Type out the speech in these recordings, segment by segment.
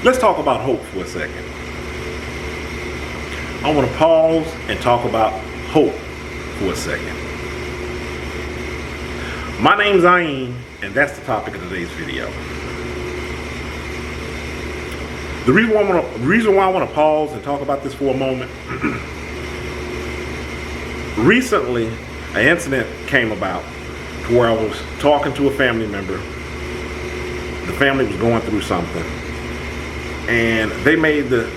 Let's talk about hope for a second. I want to pause and talk about hope for a second. My name's Ayin, and that's the topic of today's video. The reason why I want to pause and talk about this for a moment. Recently, an incident came about to where I was talking to a family member. The family was going through something, and they made the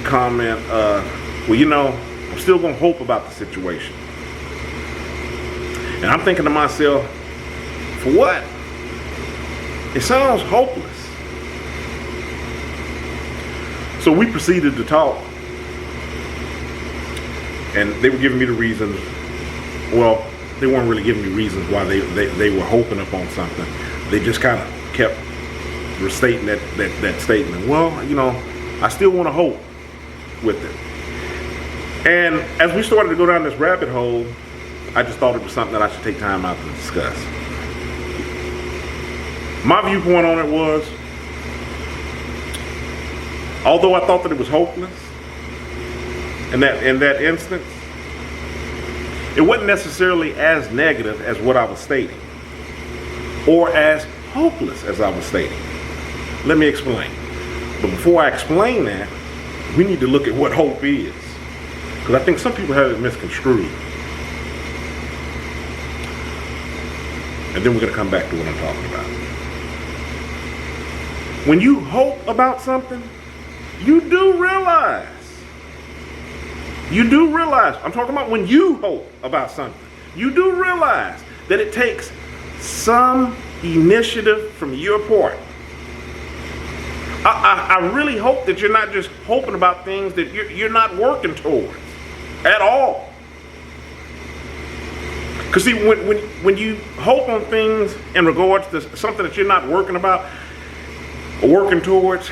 comment, I'm still going to hope about the situation. And I'm thinking to myself, for what? It sounds hopeless. So we proceeded to talk, and they were giving me the reasons. Well, they weren't really giving me reasons why they were hoping up on something. They just kind of kept restating that statement. Well, I still want to hope with it. And as we started to go down this rabbit hole, I just thought it was something that I should take time out to discuss. My viewpoint on it was, although I thought that it was hopeless in that instance, it wasn't necessarily as negative as what I was stating, or as hopeless as I was stating. Let me explain. But before I explain that, we need to look at what hope is, because I think some people have it misconstrued. And then we're going to come back to what I'm talking about. When you hope about something, you do realize, I'm talking about when you hope about something, you do realize that it takes some initiative from your part. I really hope that you're not just hoping about things that you're not working towards at all. Because see, when you hope on things in regards to something that you're not working about or working towards,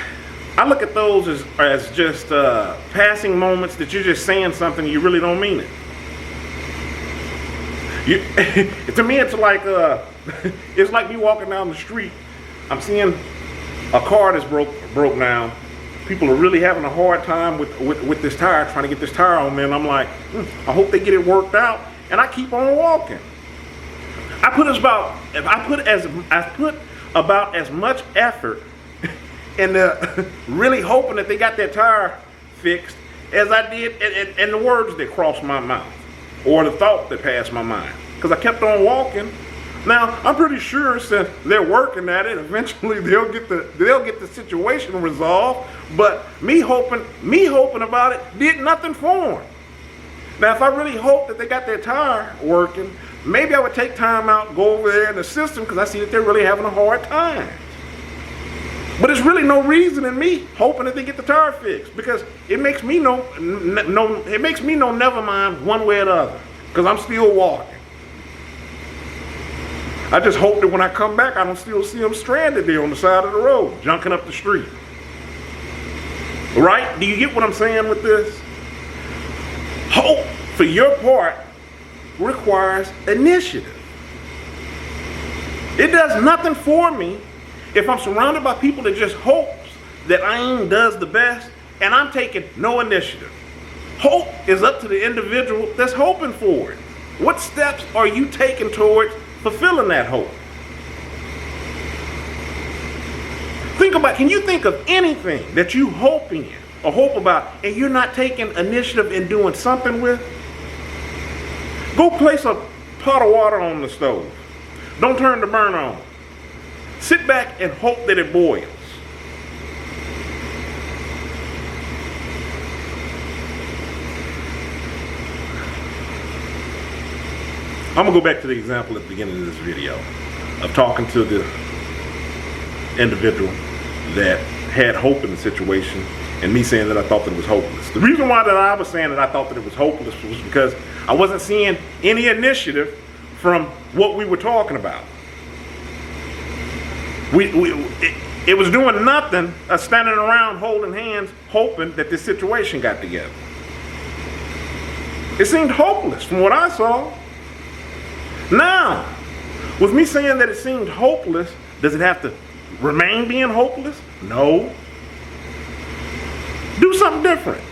I look at those as just passing moments that you're just saying something and you really don't mean it. To me, it's like me walking down the street. I'm seeing a car that's broke down. People are really having a hard time with this tire, trying to get this tire on me, and I'm like, I hope they get it worked out, and I keep on walking. I put about as much effort into really hoping that they got that tire fixed as I did in the words that crossed my mouth or the thought that passed my mind, because I kept on walking. Now, I'm pretty sure since they're working at it, eventually they'll get the situation resolved. But me hoping about it did nothing for them. Now, if I really hope that they got their tire working, maybe I would take time out, go over there and assist them, because I see that they're really having a hard time. But there's really no reason in me hoping that they get the tire fixed, because it makes me know never mind one way or the other, because I'm still walking. I just hope that when I come back, I don't still see them stranded there on the side of the road, junking up the street. Right? Do you get what I'm saying with this? Hope for your part requires initiative. It does nothing for me if I'm surrounded by people that just hopes that Ayin does the best and I'm taking no initiative. Hope is up to the individual that's hoping for it. What steps are you taking towards fulfilling that hope? Can you think of anything that you hope in or hope about and you're not taking initiative in doing something with? Go place a pot of water on the stove. Don't turn the burner on. Sit back and hope that it boils. I'm going to go back to the example at the beginning of this video of talking to the individual that had hope in the situation and me saying that I thought that it was hopeless. The reason why that I was saying that I thought that it was hopeless was because I wasn't seeing any initiative from what we were talking about. It was doing nothing, standing around holding hands, hoping that this situation got together. It seemed hopeless from what I saw. Now, with me saying that it seemed hopeless, does it have to remain being hopeless? No. Do something different.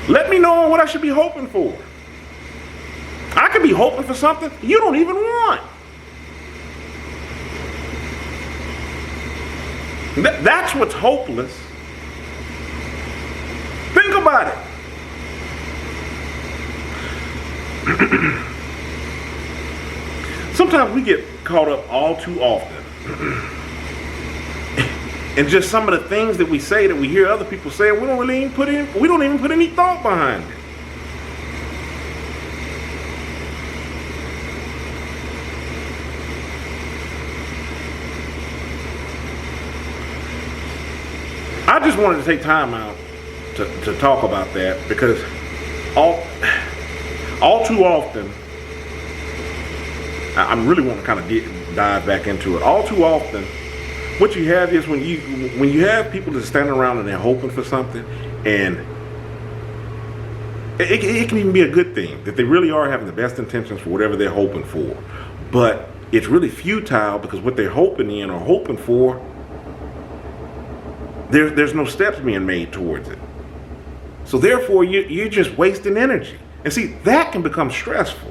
Let me know what I should be hoping for. I could be hoping for something you don't even want. That's what's hopeless. Think about it. Sometimes we get caught up all too often and just some of the things that we say that we hear other people say, we don't even put any thought behind it. I just wanted to take time out to talk about that, because all too often, I really want to kind of dive back into it. All too often, what you have is when you have people that stand around and they're hoping for something, and it can even be a good thing that they really are having the best intentions for whatever they're hoping for, but it's really futile because what they're hoping in or hoping for, there's no steps being made towards it. So therefore, you're just wasting energy. And see, that can become stressful.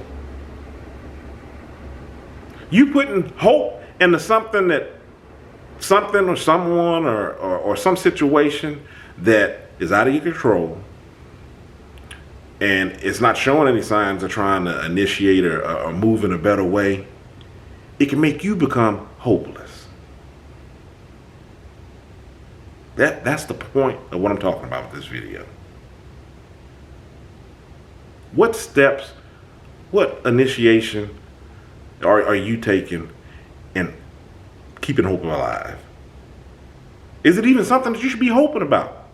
You putting hope into something or someone or some situation that is out of your control, and it's not showing any signs of trying to initiate or move in a better way, it can make you become hopeless. That's the point of what I'm talking about with this video. What steps, what initiation are you taking in keeping hope alive? Is it even something that you should be hoping about?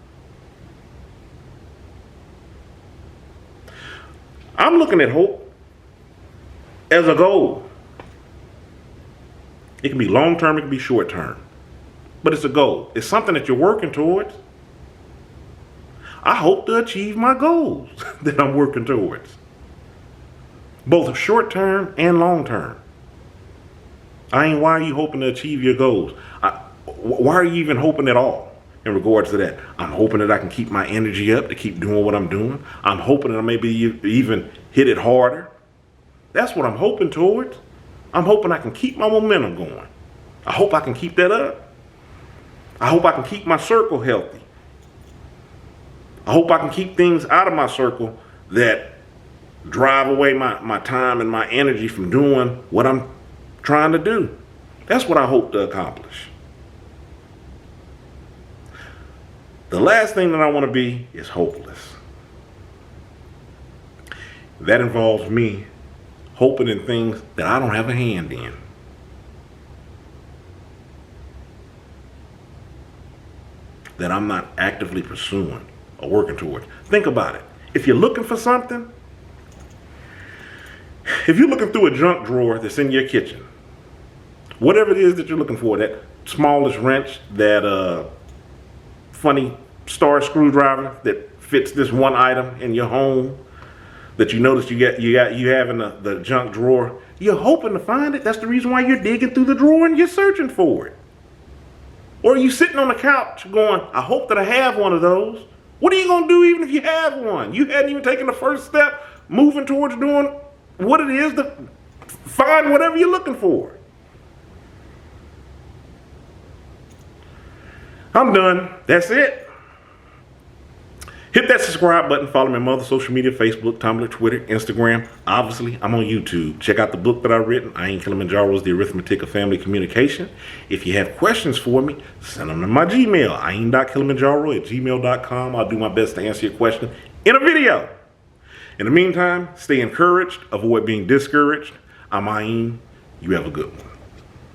I'm looking at hope as a goal. It can be long term, it can be short term. But it's a goal. It's something that you're working towards. I hope to achieve my goals that I'm working towards, both short term and long term. Why are you hoping to achieve your goals? Why are you even hoping at all in regards to that? I'm hoping that I can keep my energy up to keep doing what I'm doing. I'm hoping that I maybe even hit it harder. That's what I'm hoping towards. I'm hoping I can keep my momentum going. I hope I can keep that up. I hope I can keep my circle healthy. I hope I can keep things out of my circle that drive away my time and my energy from doing what I'm trying to do. That's what I hope to accomplish. The last thing that I want to be is hopeless. That involves me hoping in things that I don't have a hand in. That I'm not actively pursuing or working towards. Think about it. If you're looking for something, if you're looking through a junk drawer that's in your kitchen, whatever it is that you're looking for, that smallest wrench, that funny star screwdriver that fits this one item in your home that you notice you have in the junk drawer, you're hoping to find it. That's the reason why you're digging through the drawer and you're searching for it. Or are you sitting on the couch going, I hope that I have one of those? What are you going to do even if you have one? You hadn't even taken the first step moving towards doing what it is to find whatever you're looking for. I'm done. That's it. Hit that subscribe button. Follow me on my other social media, Facebook, Tumblr, Twitter, Instagram. Obviously, I'm on YouTube. Check out the book that I've written, Kilimanjaro's The Arithmetic of Family Communication. If you have questions for me, send them to my Gmail, ayin.kilimanjaro@gmail.com. I'll do my best to answer your question in a video. In the meantime, stay encouraged. Avoid being discouraged. I'm Ayin. You have a good one.